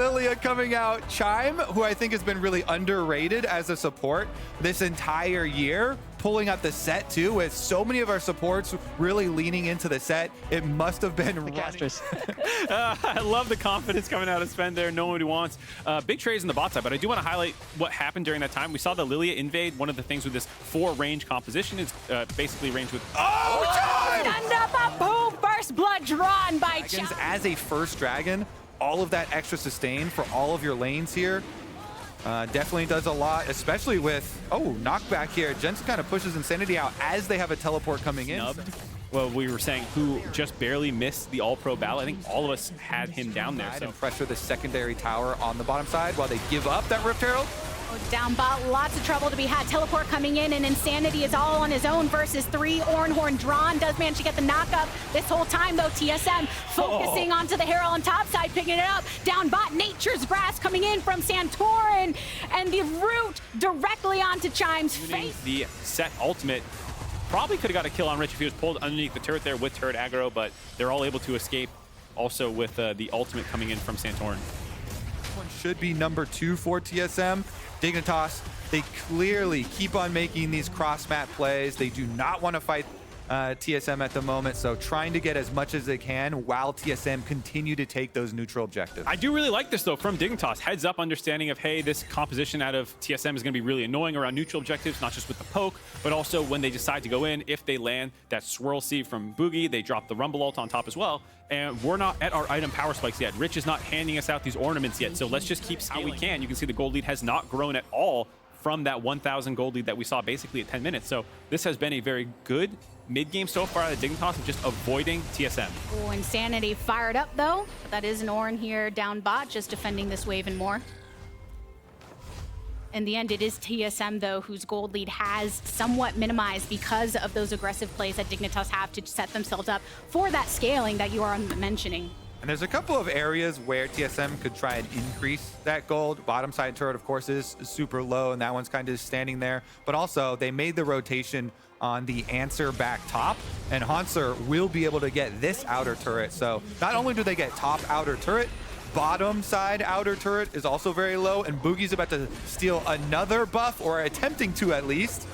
Lilia coming out. Chime, who I think has been really underrated as a support this entire year, pulling up the set too, with so many of our supports really leaning into the set. It must have been The casters. I love the confidence coming out of Sven there. No one wants. Big trades in the bot side, but I do want to highlight what happened during that time. We saw the Lilia invade. One of the things with this 4-range composition is basically range with... Oh, Chime! Stand up a boom! First blood drawn by Dragons Chime. as a first dragon, all of that extra sustain for all of your lanes here. Definitely does a lot, especially with, knockback here. Jensen kind of pushes Insanity out as they have a teleport coming in. Snubbed. Well, we were saying who just barely missed the all-pro battle. I think all of us had him down there. So And pressure the secondary tower on the bottom side while they give up that Rift Herald. Down bot, lots of trouble to be had. Teleport coming in, and Insanity is all on his own versus 3. Ornhorn drawn, does manage to get the knockup this whole time, though. TSM focusing onto the Herald on top side, picking it up. Down bot, Nature's Grass coming in from Santorin, and the root directly onto Chime's face. The set ultimate probably could have got a kill on Rich if he was pulled underneath the turret there with turret aggro, but they're all able to escape also with the ultimate coming in from Santorin. One should be number 2 for TSM. Dignitas, they clearly keep on making these cross-map plays. They do not want to fight TSM at the moment, so trying to get as much as they can while TSM continue to take those neutral objectives. I do really like this, though, from Dignitas. Heads up understanding of, hey, this composition out of TSM is going to be really annoying around neutral objectives, not just with the poke, but also when they decide to go in. If they land that swirl seed from Boogie, they drop the Rumble ult on top as well. And we're not at our item power spikes yet. Rich is not handing us out these ornaments yet, so let's just keep scaling how we can. You can see the gold lead has not grown at all from that 1,000 gold lead that we saw basically at 10 minutes. So this has been a very good mid-game so far out of Dignitas of just avoiding TSM. Oh, Insanity fired up, though. But that is an Ornn here down bot, just defending this wave and more. In the end, it is TSM, though, whose gold lead has somewhat minimized because of those aggressive plays that Dignitas have to set themselves up for that scaling that you are mentioning. And there's a couple of areas where TSM could try and increase that gold. Bottom side turret, of course, is super low, and that one's kind of standing there. But also, they made the rotation on the answer back top, and Hanser will be able to get this outer turret. So not only do they get top outer turret, bottom side outer turret is also very low, and Boogie's about to steal another buff, or attempting to at least.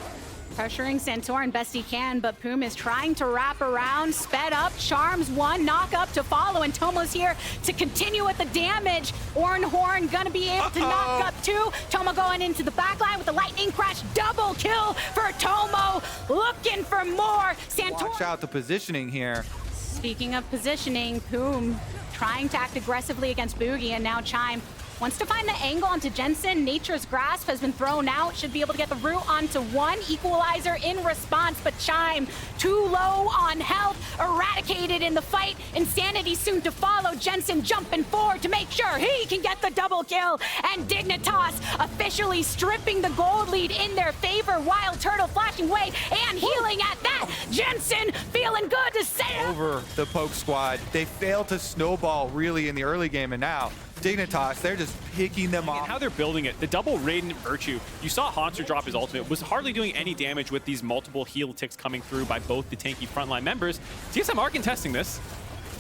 Pressuring Santorin best he can, but Poom is trying to wrap around, sped up, charms one, knock up to follow, and Tomo's here to continue with the damage. Ornhorn gonna be able to knock up 2. Tomo going into the backline with the lightning crash, double kill for Tomo, looking for more. Santorin. Watch out the positioning here. Speaking of positioning, Poom trying to act aggressively against Boogie, and now Chime wants to find the angle onto Jensen. Nature's Grasp has been thrown out. Should be able to get the root onto 1. Equalizer in response, but Chime too low on health. Eradicated in the fight. Insanity soon to follow. Jensen jumping forward to make sure he can get the double kill. And Dignitas officially stripping the gold lead in their favor. Wild Turtle flashing away and healing at that. Jensen feeling good to say Over the poke squad. They failed to snowball really in the early game, and now Dignitas, they're just picking them off. And how they're building it, the double Radiant Virtue, you saw Hanser drop his ultimate, was hardly doing any damage with these multiple heal ticks coming through by both the tanky frontline members. TSM are contesting this.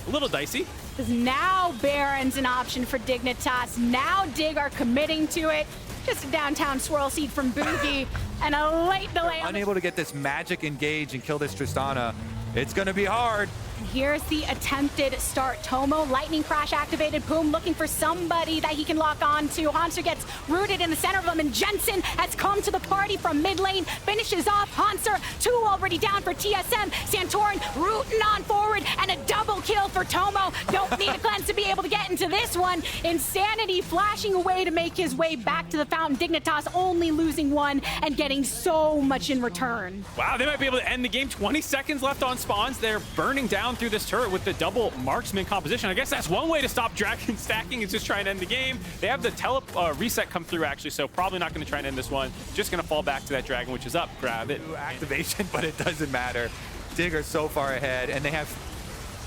A little dicey. Because now Baron's an option for Dignitas. Now Dig are committing to it. Just a downtown swirl seed from Boogie and a late delay. Unable to get this magic engage and kill this Tristana. It's going to be hard. And here's the attempted start. Tomo, lightning crash activated. Poom looking for somebody that he can lock on to. Hanser gets rooted in the center of him, and Jensen has come to the party from mid lane. Finishes off Hanser. 2 already down for TSM. Santorin rooting on forward, and a double kill for Tomo. Don't need a cleanse to be able to get into this one. Insanity flashing away to make his way back to the fountain. Dignitas only losing 1 and getting so much in return. Wow, they might be able to end the game. 20 seconds left on spawns. They're burning down through this turret with the double marksman composition. I guess that's one way to stop dragon stacking, is just try and end the game. They have the reset come through, actually, so probably not going to try and end this one. Just going to fall back to that dragon, which is up. Grab it. Activation, but it doesn't matter. Dig are so far ahead, and they have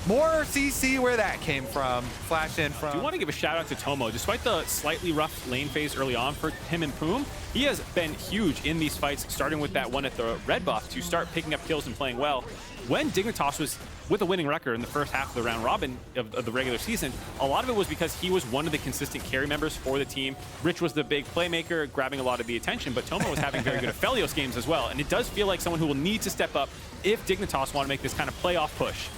More CC where that came from. Flash in from. I do want to give a shout out to Tomo. Despite the slightly rough lane phase early on for him and Poom, he has been huge in these fights, starting with that one at the red buff to start picking up kills and playing well. When Dignitas was with a winning record in the first half of the round robin of the regular season, a lot of it was because he was one of the consistent carry members for the team. Rich was the big playmaker, grabbing a lot of the attention, but Tomo was having very good Aphelios games as well. And it does feel like someone who will need to step up if Dignitas want to make this kind of playoff push.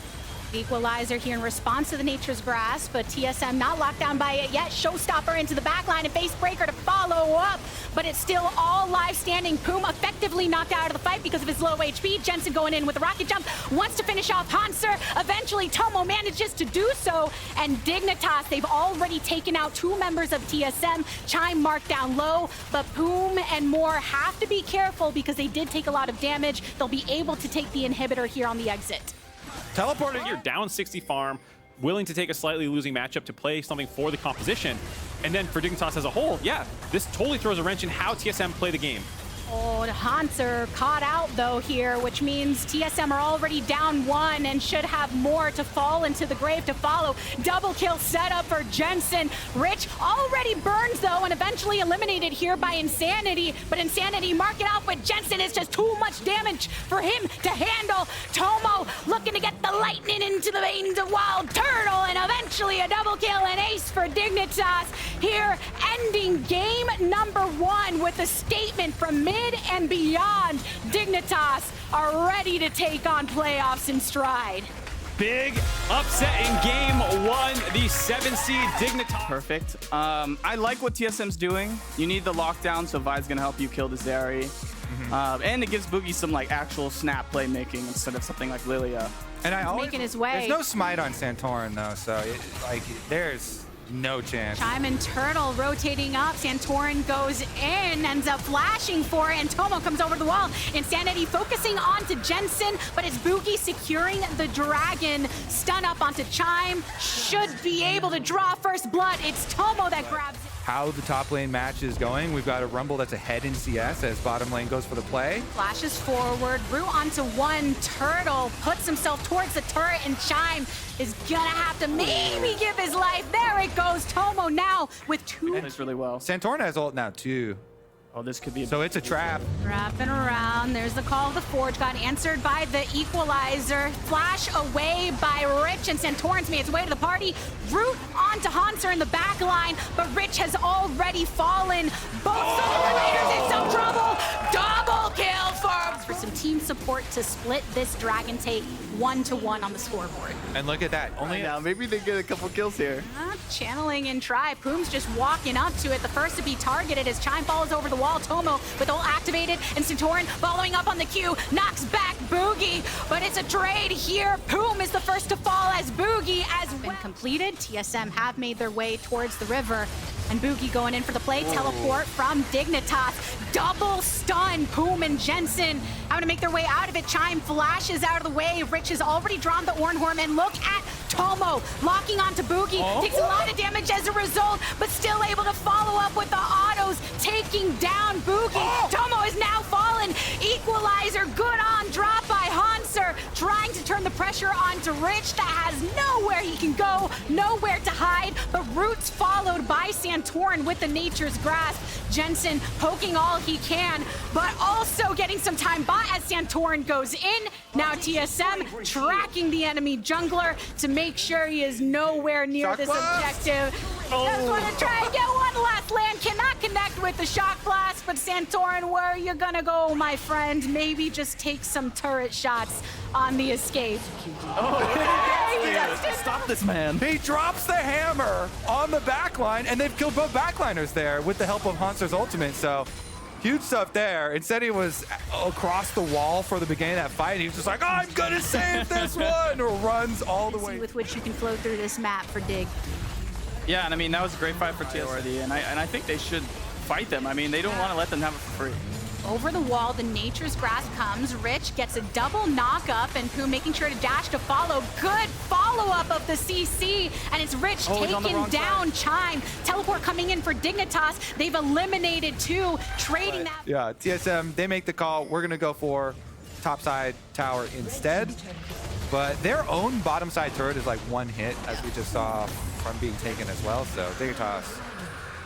Equalizer here in response to the Nature's Grasp, but TSM not locked down by it yet. Showstopper into the backline and face breaker to follow up, but it's still all live standing. Poom effectively knocked out of the fight because of his low HP. Jensen going in with a rocket jump, wants to finish off Hanser. Eventually, Tomo manages to do so, and Dignitas, they've already taken out 2 members of TSM. Chime marked down low, but Poom and Moore have to be careful because they did take a lot of damage. They'll be able to take the inhibitor here on the exit. Teleported here, down 60 farm, willing to take a slightly losing matchup to play something for the composition. And then for Dignitas as a whole, yeah, this totally throws a wrench in how TSM play the game. Oh, Hanser caught out though here, which means TSM are already down 1 and should have more to fall into the grave to follow. Double kill set up for Jensen. Rich already burns though and eventually eliminated here by Insanity, but Insanity mark it out, but Jensen is just too much damage for him to handle. Tomo looking to get the lightning into the veins of Wild Turtle, and eventually a double kill and ace for Dignitas here, ending game number 1 with a statement from mid and beyond. Dignitas are ready to take on playoffs in stride. Big upset in game 1, the 7 seed Dignitas. Perfect. I like what TSM's doing. You need the lockdown, so Vi's gonna help you kill the Zeri. And it gives Boogie some like actual snap playmaking instead of something like Lilia. And I always, making his way. There's no smite on Santorin though, so there's no chance. Chime and Turtle rotating up. Santorin goes in, ends up flashing for it, and Tomo comes over the wall. Insanity focusing onto Jensen, but it's Boogie securing the dragon. Stun up onto Chime. Should be able to draw first blood. It's Tomo that grabs it. How the top lane match is going, we've got a Rumble that's ahead in CS as bottom lane goes for the play. Flashes forward, Root onto 1. Turtle puts himself towards the turret, and Chime is gonna have to maybe give his life. There it goes. Tomo now with 2. Plays really well. Santorin has ult now too. Oh, this could be So it's a trap. Wrapping around, there's the call of the Forge, got answered by the Equalizer. Flash away by Rich, and Santorin's made its way to the party. Root onto Hanser in the back line, but Rich has already fallen. Both Solomid in some trouble. Double kill for some team support to split this Dragon take 1-1 on the scoreboard. And look at that. Only now. Maybe they get a couple kills here. Channeling and try. Poom's just walking up to it. The first to be targeted as Chime follows over the wall. Tomo with ult activated, and Santorin following up on the Q, knocks back Boogie, but it's a trade here. Poom is the first to fall as Boogie as well. Been completed. TSM have made their way towards the river, and Boogie going in for the play. Teleport from Dignitas. Double stun. Poom and Jensen having to make their way out of it. Chime flashes out of the way. Rich has already drawn the Ornhorn, and look at Tomo locking onto Boogie. Takes a lot of damage as a result, but still able to follow up with the autos, taking down Boogie. Tomo is now fallen. Equalizer, good on drop by Hanser, trying to turn the pressure onto Rich that has nowhere he can go, nowhere to hide, but Roots followed by Santorin with the Nature's Grasp. Jensen poking all he can, but also getting some time by as Santorin goes in. Now TSM tracking the enemy jungler to make sure he is nowhere near this objective. Just want to try and get one last land. Cannot connect with the shock blast, but Santorin, where are you gonna go, my friend? Maybe just take some turret shots on the escape. Stop this man. he drops the hammer on the backline, and they've killed both backliners there with the help of Hanser's ultimate. So huge stuff there. Instead, he was across the wall for the beginning of that fight. He was just like, oh, I'm gonna save this one, or runs all the way. With which you can flow through this map for Dig. Yeah, and I mean, that was a great fight for TSM, and I think they should fight them. I mean, they don't want to let them have it for free. Over the wall, the Nature's Grasp comes. Rich gets a double knock-up, and Poom making sure to dash to follow. Good follow-up of the CC, and it's Rich taking down Chime. Teleport coming in for Dignitas. They've eliminated 2, trading that. Yeah, TSM, they make the call. We're going to go for topside tower instead. but their own bottom side turret is like one hit, as we just saw from being taken as well. So Dignitas,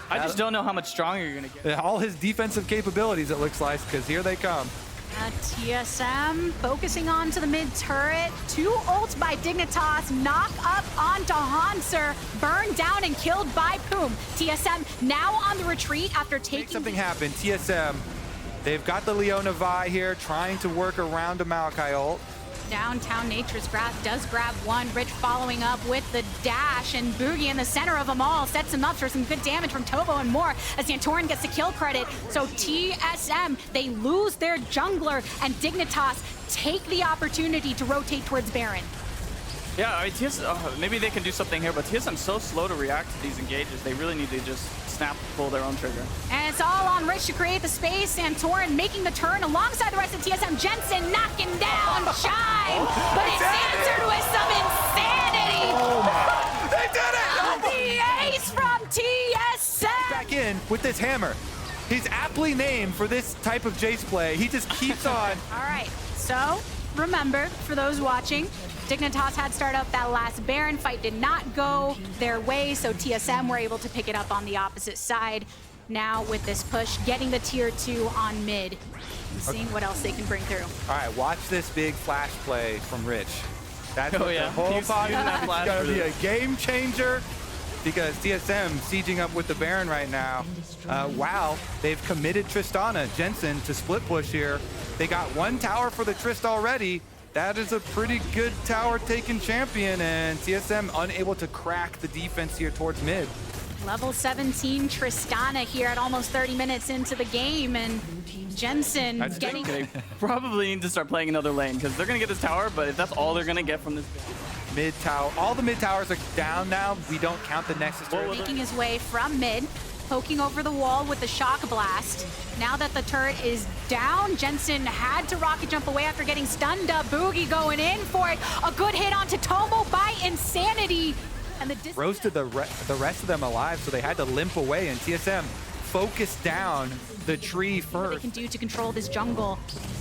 I just don't know how much stronger you're going to get. all his defensive capabilities, it looks like, because here they come. TSM focusing onto the mid turret. 2 ults by Dignitas. Knock up onto Hanser. Burned down and killed by Poom. TSM now on the retreat after taking... Make something happen. TSM, they've got the Leona Vi here trying to work around a Maokai ult. Downtown Nature's Grasp does grab one. Rich following up with the dash, and Boogie in the center of them all sets him up for some good damage from Tobo and more as Santorin gets the kill credit. So TSM, they lose their jungler, and Dignitas take the opportunity to rotate towards Baron. Yeah, I mean, maybe they can do something here, but TSM's so slow to react to these engages. They really need to just pull their own trigger. And it's all on Rich to create the space. Santorin making the turn alongside the rest of TSM. Jensen knocking down Chime, but it's answered with some insanity. Oh my. They did it! The ace from TSM. Back in with this hammer. He's aptly named for this type of Jace play. He just keeps on. All right, so remember, for those watching, Dignitas had started up that last Baron fight, did not go their way, so TSM were able to pick it up on the opposite side. Now with this push, getting the tier 2 on mid, and seeing what else they can bring through. All right, watch this big flash play from Rich. That's what the whole He's using that flash going to for be a this. game changer, because TSM sieging up with the Baron right now. Wow, they've committed Tristana, Jensen to split push here. They got 1 tower for the Trist already. That is a pretty good tower-taking champion, and TSM unable to crack the defense here towards mid. Level 17 Tristana here at almost 30 minutes into the game, and Jensen That's getting... They probably need to start playing another lane, because they're going to get this tower, but if that's all they're going to get from this... Mid tower, all the mid towers are down now. We don't count the Nexus turret. Making his way from mid, poking over the wall with the shock blast. Now that the turret is down, Jensen had to rocket jump away after getting stunned up. Boogie going in for it. A good hit onto Tomo by Insanity. And the Roasted the rest of them alive, so they had to limp away, and TSM focused down the tree what they first. can do to control this jungle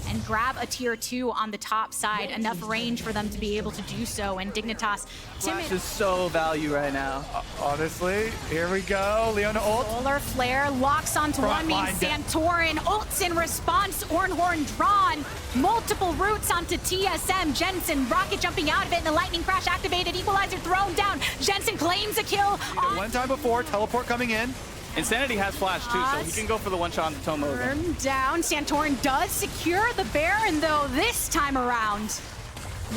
and grab a tier 2 on the top side. Enough range for them to be able to do so, and Dignitas timid. Flash is so value right now. Honestly, here we go. Leona ult. Solar Flare locks onto Front one, means line down. Santorin ults in response. Ornhorn drawn. Multiple routes onto TSM. Jensen rocket jumping out of it, and the lightning crash activated. Equalizer thrown down. Jensen claims a kill. One time before, teleport coming in. Insanity has flash too, so he can go for the one-shot on the Tomo. Burn down. Santorin does secure the Baron, though, this time around.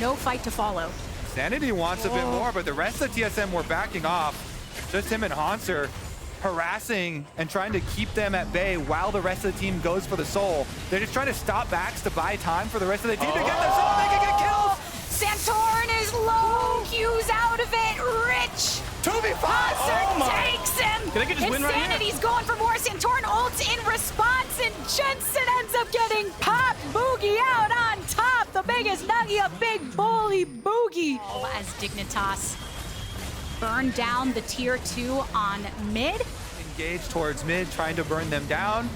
No fight to follow. Sanity wants a bit more, but the rest of TSM were backing off. Just him and Hanser harassing and trying to keep them at bay while the rest of the team goes for the soul. They're just trying to stop backs to buy time for the rest of the team to get the soul. They can get kills. Santorin is low. Q's out of it. Rich. 2v5. Takes him. They could just win right here. Insanity's going for more. Santorin ults in response, and Jensen ends up getting popped. Boogie out on top. The biggest nuggy, a big bully Boogie. As Dignitas burn down the tier 2 on mid. Engage towards mid, trying to burn them down.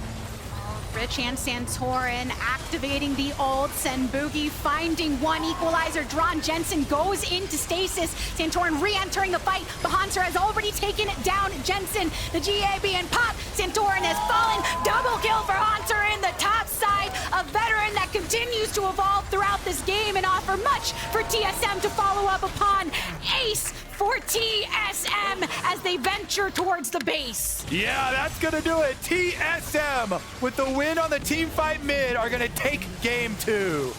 Rich and Santorin activating the ults, and Boogie finding one equalizer drawn. Jensen goes into stasis. Santorin re-entering the fight, but Hanser has already taken down Jensen. The GAB and pop. Santorin has fallen. Double kill for Hanser in the top side. A veteran that continues to evolve throughout this game and offer much for TSM to follow up upon. Ace for TSM as they venture towards the base. Yeah, that's gonna do it. TSM with the win on the team fight mid are gonna take game 2.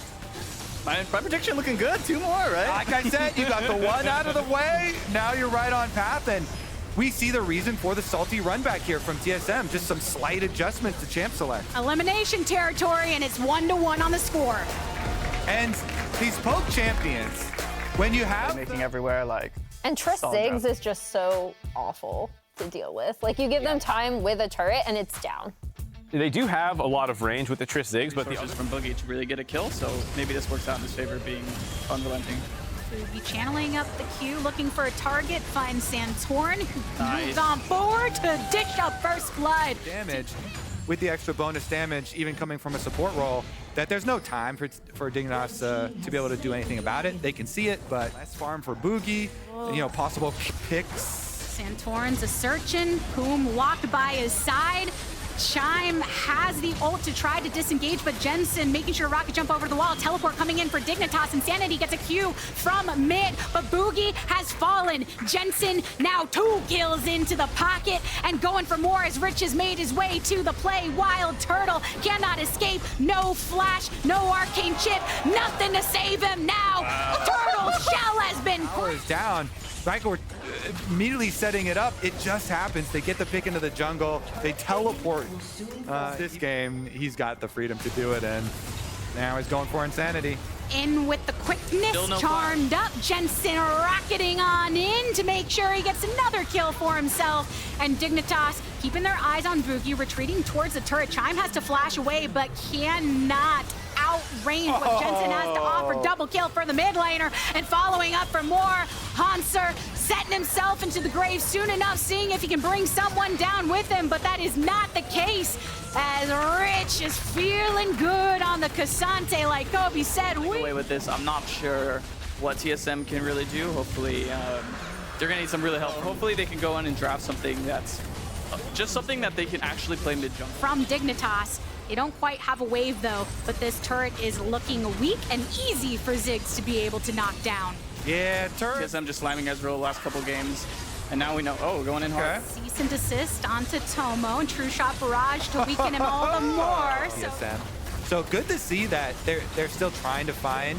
My prediction looking good. 2 more, right? Like I said, you got the one out of the way. Now you're right on path, and we see the reason for the salty run back here from TSM. Just some slight adjustments to champ select. Elimination territory, and it's 1-1 on the score. And these poke champions, when you have Making everywhere like. And Triss Solid Ziggs job. is just so awful to deal with. Like, you give them time with a turret and it's down. They do have a lot of range with the Triss Ziggs, but the Resources from Boogie to really get a kill, so maybe this works out in his favor, being unrelenting. Boogie channeling up the queue, looking for a target, finds Santorin, who Nice. moves on forward to dish up first blood. damage, with the extra bonus damage, even coming from a support role, that there's no time for Dignitas to be able to do anything about it. They can see it, but less farm for Boogie, possible picks. Santorin's a searching, Poom locked by his side. Chime has the ult to try to disengage, but Jensen making sure rocket jump over the wall. Teleport coming in for Dignitas. Insanity gets a Q from mid, but Boogie has fallen. Jensen now 2 kills into the pocket and going for more as Rich has made his way to the play. Wild Turtle cannot escape. No flash, no arcane chip, nothing to save him now. Turtle shell has been Power is down. Michael immediately setting it up. It just happens. They get the pick into the jungle. They teleport. This game, he's got the freedom to do it, and now he's going for Insanity. in with the quickness, charmed up. Jensen rocketing on in to make sure he gets another kill for himself. And Dignitas keeping their eyes on Boogie, retreating towards the turret. Chime has to flash away, but cannot outrange what Jensen has to offer. Double kill for the mid laner, and following up for more. Hanser setting himself into the grave soon enough, seeing if he can bring someone down with him, but that is not the case, as Rich is feeling good on the Cassante. Like Kobe said, away with this. I'm not sure what TSM can really do. Hopefully, they're gonna need some really help. Hopefully they can go in and draft something that's just something that they can actually play mid-jump. From Dignitas. They don't quite have a wave though, but this turret is looking weak and easy for Ziggs to be able to knock down. Yeah, turret. TSM just slamming Ezreal the last couple games, and now we know, oh, going in hard. Cease and desist onto Tomo, and True Shot Barrage to weaken him all the more. So good to see that they're still trying to find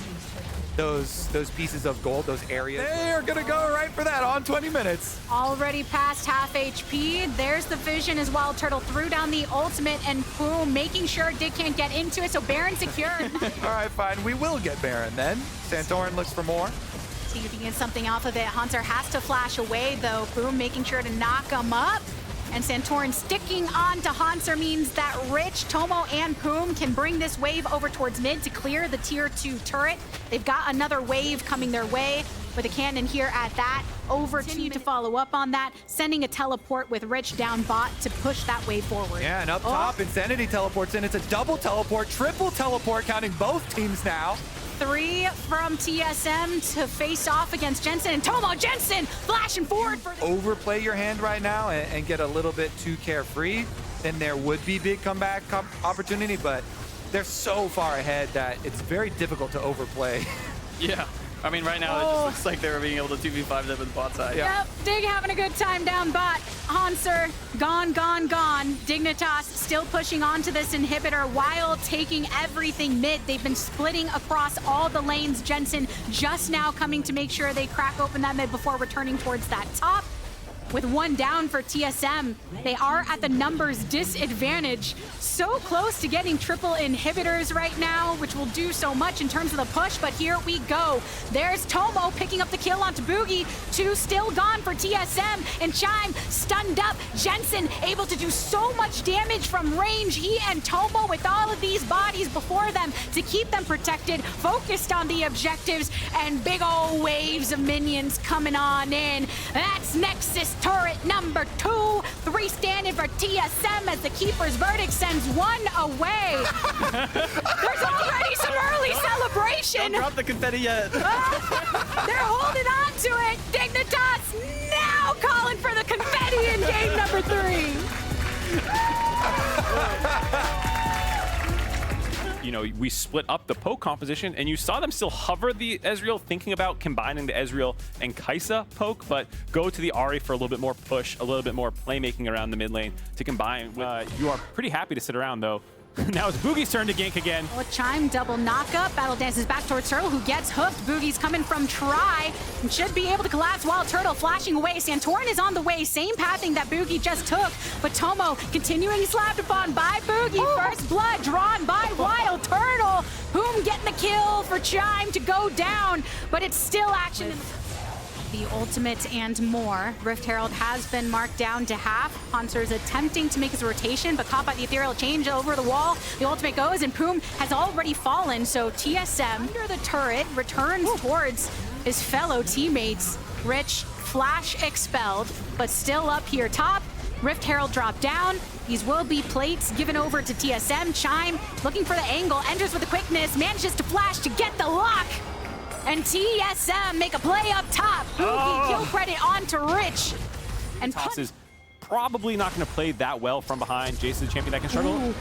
those pieces of gold, those areas. They're gonna go right for that on 20 minutes. Already past half HP. There's the vision as Wild Turtle threw down the ultimate, and boom, making sure Dig can't get into it, so Baron secured. All right, fine, we will get Baron then. Santorin looks for more. See if he can get something off of it. Hunter has to flash away though. Boom making sure to knock him up. And Santorin sticking on to Hanser means that Rich, Tomo, and Poom can bring this wave over towards mid to clear the tier 2 turret. They've got another wave coming their way with a cannon here at that. Continue to follow up on that, sending a teleport with Rich down bot to push that wave forward. Yeah, and up top, Insanity teleports in. It's a double teleport, triple teleport, counting both teams now. 3 from TSM to face off against Jensen, and Tomo Jensen flashing forward for the overplay your hand right now and get a little bit too carefree, then there would be big comeback opportunity, but they're so far ahead that it's very difficult to overplay. Yeah. I mean, right now, it just looks like they were being able to 2v5 them with bot side. Yep, Dig having a good time down bot. Hanser, gone, gone, gone. Dignitas still pushing onto this inhibitor while taking everything mid. They've been splitting across all the lanes. Jensen just now coming to make sure they crack open that mid before returning towards that top. With 1 down for TSM, they are at the numbers disadvantage. So close to getting triple inhibitors right now, which will do so much in terms of the push, but here we go. There's Tomo picking up the kill onto Boogie. 2 still gone for TSM, and Chime stunned up. Jensen able to do so much damage from range. He and Tomo with all of these bodies before them to keep them protected, focused on the objectives, and big old waves of minions coming on in. That's Nexus turret number 2, 3 standing for TSM as the keeper's verdict sends 1 away. There's already some early celebration. Don't drop the confetti yet. They're holding on to it. Dignitas now calling for the confetti in game number 3. You know, we split up the poke composition, and you saw them still hover the Ezreal, thinking about combining the Ezreal and Kaisa poke, but go to the Ahri for a little bit more push, a little bit more playmaking around the mid lane to combine. You are pretty happy to sit around, though. Now it's Boogie's turn to gank again. Well, Chime double knockup. Battle dances back towards Turtle, who gets hooked. Boogie's coming from Try and should be able to collapse while Turtle flashing away. Santorin is on the way, same pathing that Boogie just took. But Tomo continuing slapped upon by Boogie. First blood drawn by Wild Turtle. Boom getting the kill for Chime to go down, but it's still action in the ultimate and more. Rift Herald has been marked down to half. Hanser's attempting to make his rotation, but caught by the ethereal change over the wall. The ultimate goes, and Poom has already fallen, so TSM under the turret returns towards his fellow teammates. Rich, flash expelled, but still up here top. Rift Herald dropped down. These will be plates given over to TSM. Chime looking for the angle, enters with the quickness, manages to flash to get the lock. And TSM make a play up top. Boogie kill credit onto Rich. And Toss is probably not going to play that well from behind. Jason's the champion that can struggle. Ooh.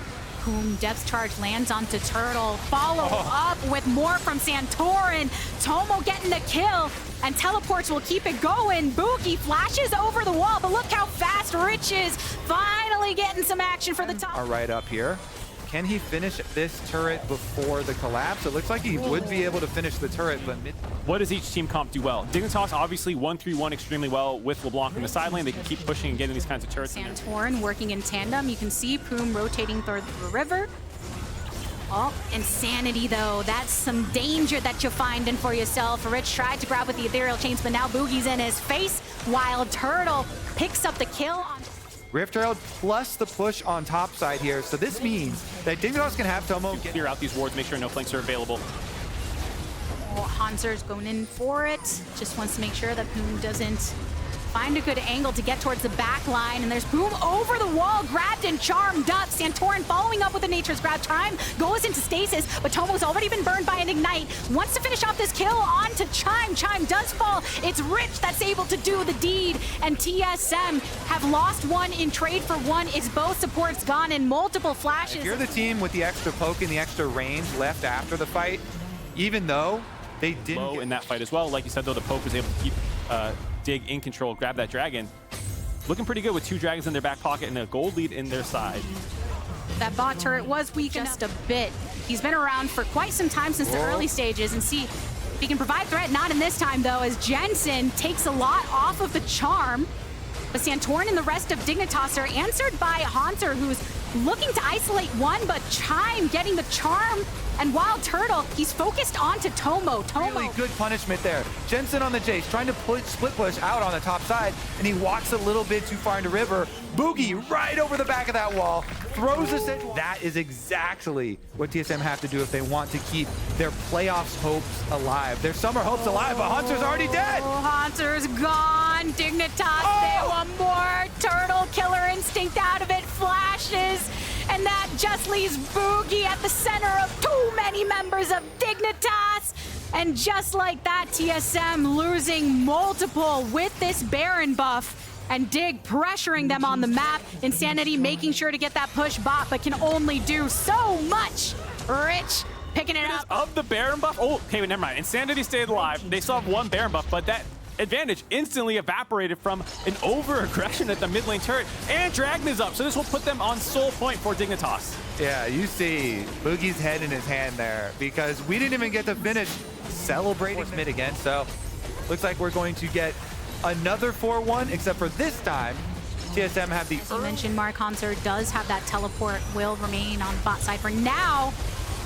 Boom, depth charge lands onto Turtle. Follow up with more from Santorin. Tomo getting the kill, and teleports will keep it going. Boogie flashes over the wall, but look how fast Rich is. Finally getting some action for the top. Are right up here. Can he finish this turret before the collapse? It looks like he would be able to finish the turret, but What does each team comp do well? Dignitas obviously 1-3-1 extremely well with LeBlanc in the side lane. They can keep pushing and getting these kinds of turrets. Santorin working in tandem. You can see Poom rotating through the river. Oh, Insanity though, that's some danger that you're finding for yourself. Rich tried to grab with the ethereal chains, but now Boogie's in his face, while Turtle picks up the kill on Rift Herald plus the push on top side here. So this means that Dignitas can have Tomo get Clear out these wards, make sure no flanks are available. Oh, Hanser's going in for it. Just wants to make sure that Poom doesn't find a good angle to get towards the back line. And there's Poom over the wall, grabbed and charmed up. Santorin following up with a Nature's Grab. Chime goes into stasis, but Tomo's already been burned by an Ignite. Wants to finish off this kill onto Chime. Chime does fall. It's Rich that's able to do the deed. And TSM have lost one in trade for one. It's both supports gone in multiple flashes. If you're the team with the extra poke and the extra range left after the fight, even though they didn't Low in that fight as well. Like you said, though, the poke was able to keep Dig in control, grab that dragon. Looking pretty good with 2 dragons in their back pocket and a gold lead in their side. That bot turret was weak just a bit. He's been around for quite some time since the early stages, and see if he can provide threat. Not in this time though, as Jensen takes a lot off of the charm. But Santorin and the rest of Dignitas are answered by Haunter, who's looking to isolate one, but Chime getting the charm. And Wild Turtle, he's focused onto Tomo. really good punishment there. Jensen on the Jace, trying to split push out on the top side, and he walks a little bit too far into river. Boogie right over the back of that wall, throws a set. That is exactly what TSM have to do if they want to keep their playoffs hopes alive. Their summer hopes alive, but Hunter's already dead. Oh, Haunter's gone. Dignitas, they want more. Turtle killer instinct out of it, flashes. And that just leaves Boogie at the center of too many members of Dignitas. And just like that, TSM losing multiple with this Baron buff. And Dig pressuring them on the map. Insanity making sure to get that push bot, but can only do so much. Rich picking it up. Of the Baron buff, oh, okay, never mind. Insanity stayed alive. They still have 1 Baron buff, but that advantage instantly evaporated from an over-aggression at the mid lane turret, and Dragon is up, so this will put them on sole point for Dignitas. Yeah, you see Boogie's head in his hand there, because we didn't even get to finish celebrating mid again, so looks like we're going to get another 4-1, except for this time, TSM have the... You mentioned Mark Hanser does have that teleport, will remain on bot side for now.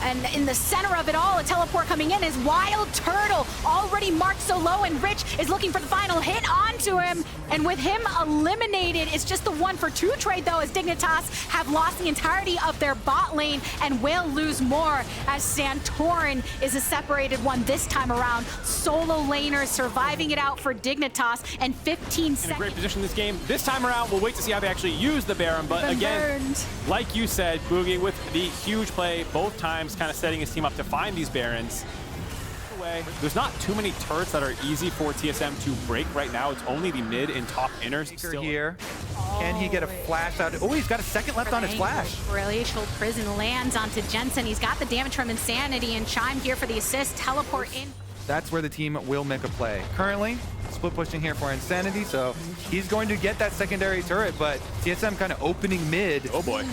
And in the center of it all, a teleport coming in is Wild Turtle, already marked so low, and Rich is looking for the final hit onto him. And with him eliminated, it's just the 1-for-2 trade though, as Dignitas have lost the entirety of their bot lane and will lose more, as Santorin is a separated one this time around. Solo laners surviving it out for Dignitas, and 15 seconds. In a great position this game. This time around, we'll wait to see how they actually use the Baron, but again, like you said, Boogie with the huge play both times, kind of setting his team up to find these Barons. There's not too many turrets that are easy for TSM to break right now. It's only the mid and top inners. Here. Can he get a flash out? Oh, he's got a second left on his flash. Glacial Prison lands onto Jensen. He's got the damage from Insanity, and Chime here for the assist. Teleport in. That's where the team will make a play. Currently, split pushing here for Insanity, so he's going to get that secondary turret, but TSM kind of opening mid. Oh boy.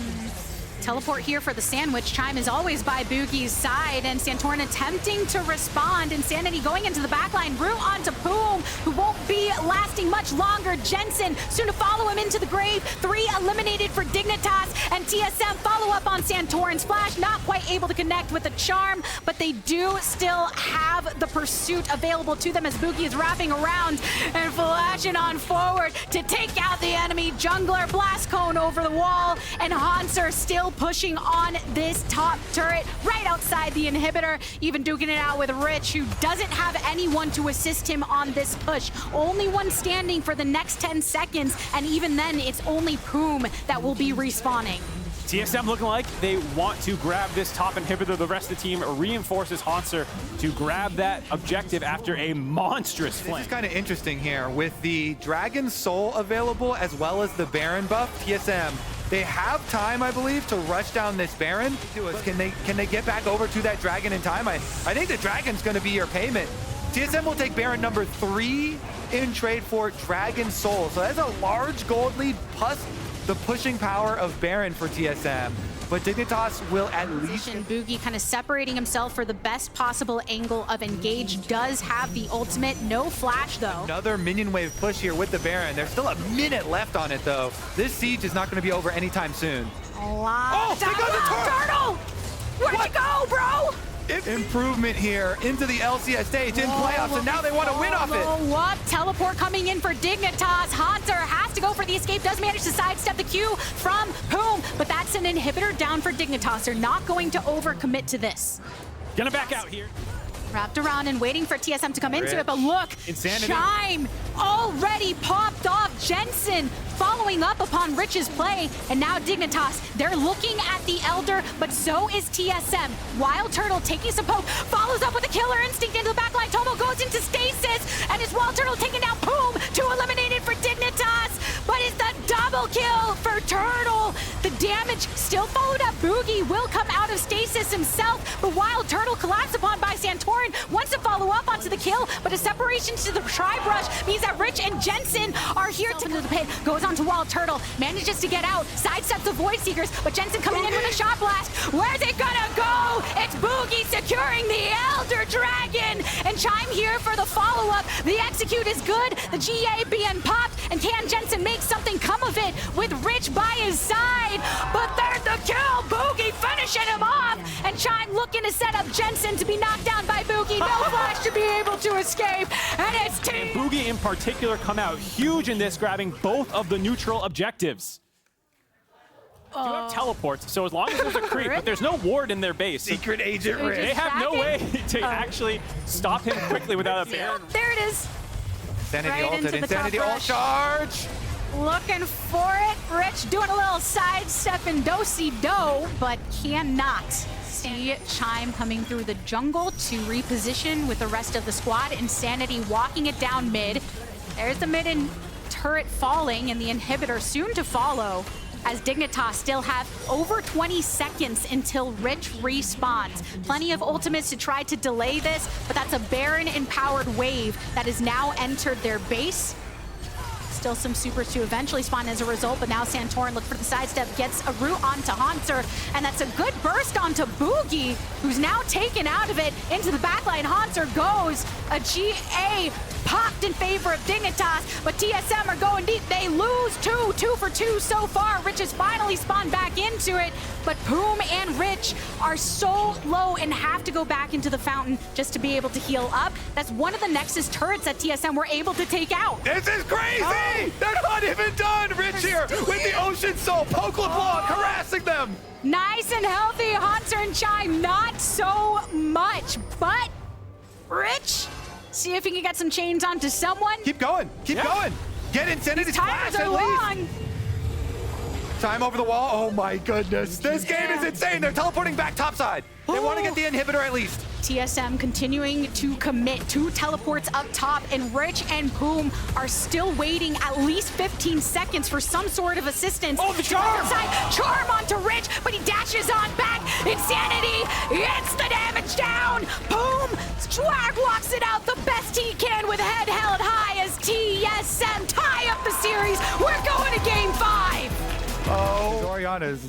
Teleport here for the sandwich. Chime is always by Boogie's side, and Santorin attempting to respond. Insanity going into the backline. Root onto Poom, who won't be lasting much longer. Jensen soon to follow him into the grave. 3 eliminated for Dignitas, and TSM follow up on Santorin's flash. Not quite able to connect with the charm, but they do still have the pursuit available to them as Boogie is wrapping around and flashing on forward to take out the enemy jungler. Blast cone over the wall, and Hanser still pushing on this top turret right outside the inhibitor, even duking it out with Rich, who doesn't have anyone to assist him on this push. Only one standing for the next 10 seconds, and even then, it's only Poom that will be respawning. TSM looking like they want to grab this top inhibitor. The rest of the team reinforces Hanser to grab that objective after a monstrous This flank. is kind of interesting here with the Dragon Soul available as well as the Baron buff. TSM, they have time, I believe, to rush down this Baron. Can they get back over to that Dragon in time? I think the Dragon's going to be your payment. TSM will take Baron number 3 in trade for Dragon Soul. So that's a large gold lead plus the pushing power of Baron for TSM. But Dignitas will at least... Boogie kind of separating himself for the best possible angle of engage. Does have the ultimate. No flash, though. Another minion wave push here with the Baron. There's still a minute left on it, though. This siege is not going to be over anytime soon. Oh, they got the turtle! Where'd you go, bro? Improvement here into the LCS stage in playoffs, and now they want to win off it. What? Teleport coming in for Dignitas. Hanser has to go for the escape, does manage to sidestep the Q from Poom, but that's an inhibitor down for Dignitas. They're not going to overcommit to this. Gonna back out here. Wrapped around and waiting for TSM to come into it, but look, Insanity. Chime already popped off. Jensen following up upon Rich's play, and now Dignitas, they're looking at the Elder, but so is TSM. Wild Turtle taking some poke, follows up with a killer instinct into the backline. Tomo goes into stasis, and his Wild Turtle taking down Poom to eliminate it for Dignitas, but it's the double kill for Turtle. The damage still followed up. Boogie will come out of stasis himself, but Wild Turtle collapsed upon by Santorin. Wants to follow up onto the kill, but a separation to the Tribe Rush means that Rich and Jensen are here to the pit. Goes on to Wild Turtle, manages to get out, sidesteps the Void Seekers, but Jensen coming in with a shot blast. Where's it gonna go? It's Boogie securing the Elder Dragon, and Chime here for the follow-up. The execute is good, the GA being popped, and can Jensen make something come of it with Rich by his side? But there's the kill, Boogie finishing him off, and Chime looking to set up Jensen to be knocked down by Boogie. No flash to be able to escape, and it's And Boogie in particular come out huge in this, grabbing both of the neutral objectives. You have teleports, so as long as there's a creep, but there's no ward in their base. Secret Agent Rich. They have no way to actually stop him quickly without a Baron. There it is. Insanity Right ulted, into the Insanity top ult rush. charge. Looking for it. Rich doing a little sidestep and do-si-do, but cannot see Chime coming through the jungle to reposition with the rest of the squad. Insanity walking it down mid. There's the mid and turret falling, and the inhibitor soon to follow, as Dignitas still have over 20 seconds until Rich respawns. Plenty of ultimates to try to delay this, but that's a Baron-empowered wave that has now entered their base. Still some supers to eventually spawn as a result, but now Santorin look for the sidestep, gets a route onto Hanser, and that's a good burst onto Boogie, who's now taken out of it into the backline. Hanser goes, a GA popped in favor of Dignitas, but TSM are going deep. They lose 2 for 2 so far. Rich has finally spawned back into it, but Poom and Rich are so low and have to go back into the fountain just to be able to heal up. That's one of the Nexus turrets that TSM were able to take out. This is crazy! They're not even done! Rich here with the Ocean Soul, Poke LeBlanc harassing them! Nice and healthy, Hanser and Chime, not so much, but Rich, see if he can get some chains onto someone. Keep going, keep going! Get Insanity's flash Timers are at least! long. Time over the wall, oh my goodness. This game is insane, they're teleporting back topside. They want to get the inhibitor at least. TSM continuing to commit 2 teleports up top, and Rich and Poom are still waiting at least 15 seconds for some sort of assistance. Oh, the charm! Charm onto Rich, but he dashes on back. Insanity gets the damage down. Poom swag walks it out the best he can with head held high as TSM tie up the series. We're going to game 5. Oh, Oriana's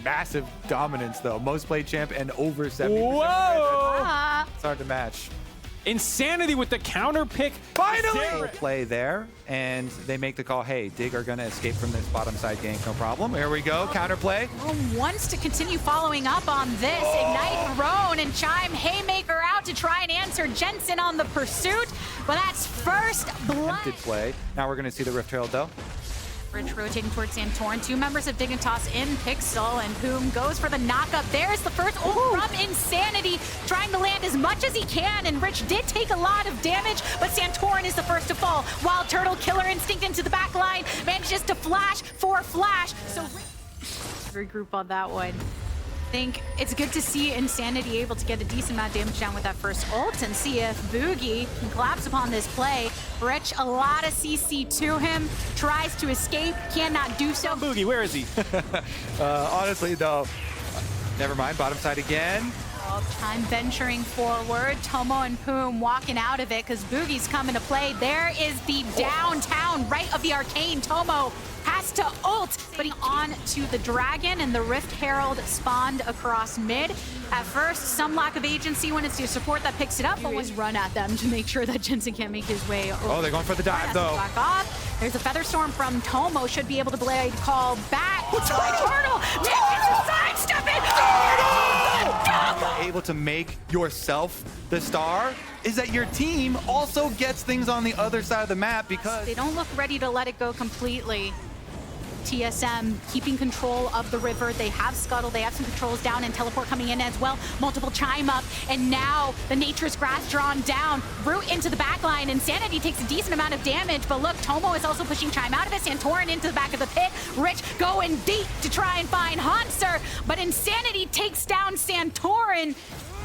massive dominance though. Most played champ and over 70%. Whoa! It's hard to match. Insanity with the counter pick. Finally! Play there, and they make the call, hey, Dig are gonna escape from this bottom side gank, no problem. Here we go, counter play. Wants to continue following up on this. Ignite Roan and Chime Haymaker out to try and answer Jensen on the pursuit, but that's first blood. Attempted play. Now we're gonna see the Rift Herald though. Rich rotating towards Santorin. 2 members of Dignitas in Pixel, and Poom goes for the knockup. There's the first ult from Insanity, trying to land as much as he can, and Rich did take a lot of damage, but Santorin is the first to fall. Wild Turtle, Killer Instinct into the back line, manages to flash for Flash. So regroup on that one. I think it's good to see Insanity able to get a decent amount of damage down with that first ult and see if Boogie can collapse upon this play. Rich, a lot of CC to him, tries to escape, cannot do so. Boogie, where is he? Honestly, though, never mind. Bottom side again. Time venturing forward. Tomo and Poom walking out of it because Boogie's coming to play. There is the downtown right of the arcane. Tomo has to ult, but he on to the dragon, and the Rift Herald spawned across mid. At first, some lack of agency when it's your support that picks it up, but always run at them to make sure that Jensen can't make his way over. Oh, they're going for the dive, though. Back off. There's a Feather Storm from Tomo. Should be able to blade call back. Turtle! Manages to sidestep it! Able to make yourself the star is that your team also gets things on the other side of the map because they don't look ready to let it go completely. TSM keeping control of the river. They have Scuttle, they have some controls down, and Teleport coming in as well. Multiple chime up, and now the Nature's Grass drawn down. Root into the back line. Insanity takes a decent amount of damage, but look, Tomo is also pushing chime out of it. Santorin into the back of the pit. Rich going deep to try and find Hanser, but Insanity takes down Santorin.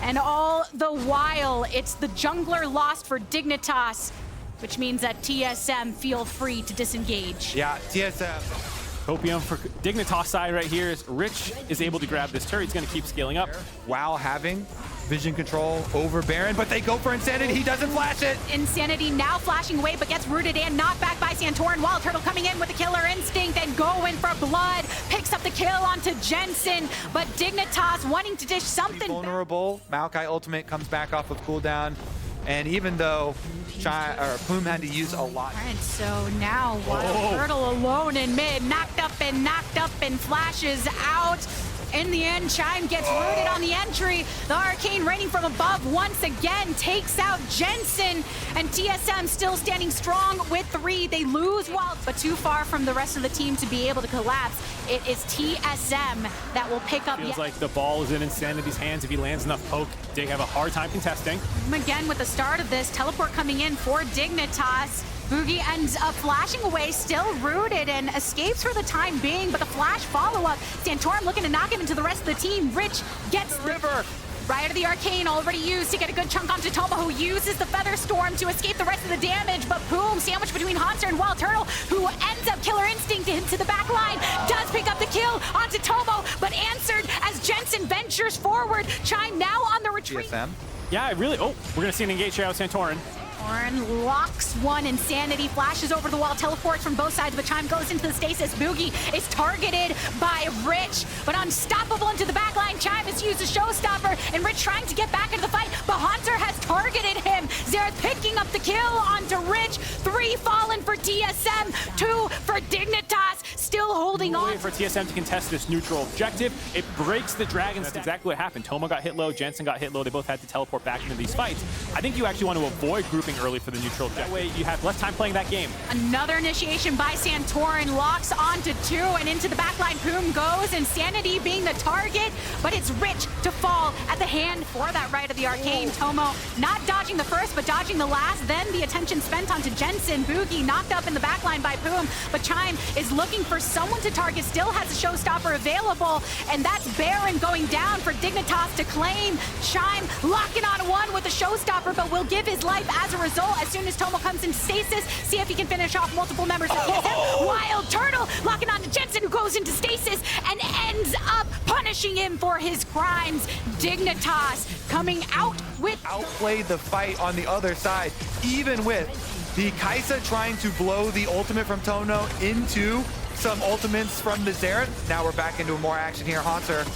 And all the while, it's the jungler lost for Dignitas, which means that TSM feel free to disengage. yeah, TSM. Copium for Dignitas side right here is Rich is able to grab this turret. He's going to keep scaling up. While having vision control over Baron, but they go for Insanity. He doesn't flash it. Insanity now flashing away, but gets rooted and knocked back by Santorin. Wild Turtle coming in with the Killer Instinct and going for blood. Picks up the kill onto Jensen, but Dignitas wanting to dish something. Vulnerable. Maokai ultimate comes back off of cooldown. And even though Poom had to use a lot. All right, so now Wild Turtle alone in mid, knocked up and flashes out. In the end, Chime gets rooted on the entry. The Arcane raining from above once again takes out Jensen, and TSM still standing strong with 3. They lose Wild, but too far from the rest of the team to be able to collapse. It is TSM that will pick up. Feels like the ball is in Insanity's hands. If he lands enough poke, Dig have a hard time contesting. Again, with the start of this, Teleport coming in for Dignitas. Boogie ends up flashing away, still rooted, and escapes for the time being, but the flash follow-up. Santorin looking to knock him into the rest of the team. Rich gets the river. Right of the Arcane already used to get a good chunk onto Tomo, who uses the Feather Storm to escape the rest of the damage, but Poom, sandwiched between Hanser and Wild Turtle, who ends up Killer Instinct into the back line, does pick up the kill onto Tomo, but answered as Jensen ventures forward. Chime now on the retreat. TSM. Yeah, we're going to see an engage here out of Santorin. Santorin locks one. Insanity flashes over the wall, teleports from both sides, but Chime goes into the stasis. Boogie is targeted by Rich, but unstoppable into the back line. Chime has used a showstopper, and Rich trying to get back into the fight, but Hunter has targeted him. Xerath picking up the kill onto Rich. 3 fallen for TSM, 2 for Dignitas, still holding on. Wait for TSM to contest this neutral objective. It breaks the dragon. That's exactly what happened. Tomo got hit low, Jensen got hit low. They both had to teleport back into these fights. I think you actually want to avoid grouping early for the neutral objective. That way you have less time playing that game. Another initiation by Santorin, locks onto 2 and into the backline. Poom goes, Insanity being the target, but it's Rich to fall at the hand for that right of the Arcane. Tomo not dodging the first, but dodging the last. Then the attention spent onto Jensen. Boogie knocked up in the backline by Poom, but Chime is looking for someone to target, still has a showstopper available, and that's Baron going down for Dignitas to claim. Chime locking on 1 with a showstopper, but will give his life as a result as soon as Tomo comes in stasis. See if he can finish off multiple members of TSM. Wild Turtle locking on to Jensen, who goes into stasis and ends up punishing him for his crimes. Dignitas coming out with... Outplayed the fight on the other side, even with the Kaisa trying to blow the ultimate from Tono into some ultimates from the Xerath. Now we're back into more action here. Hanser.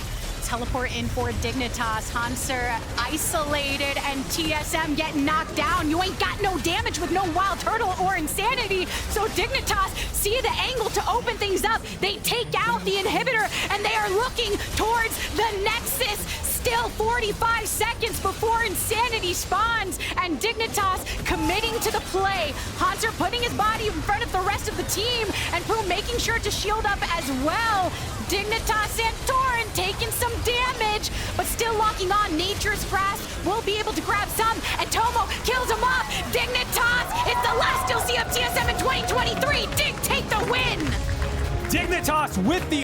Teleport in for Dignitas. Hanser isolated, and TSM getting knocked down. You ain't got no damage with no Wild Turtle or Insanity. So Dignitas see the angle to open things up. They take out the inhibitor, and they are looking towards the Nexus. Still 45 seconds before Insanity spawns, and Dignitas committing to the play. Hunter putting his body in front of the rest of the team, and Boom making sure to shield up as well. Dignitas and Torrent taking some damage, but still locking on. Nature's Grasp will be able to grab some, and Tomo kills him off. Dignitas, it's the last you'll see of TSM in 2023. Dig take the win! Dignitas with the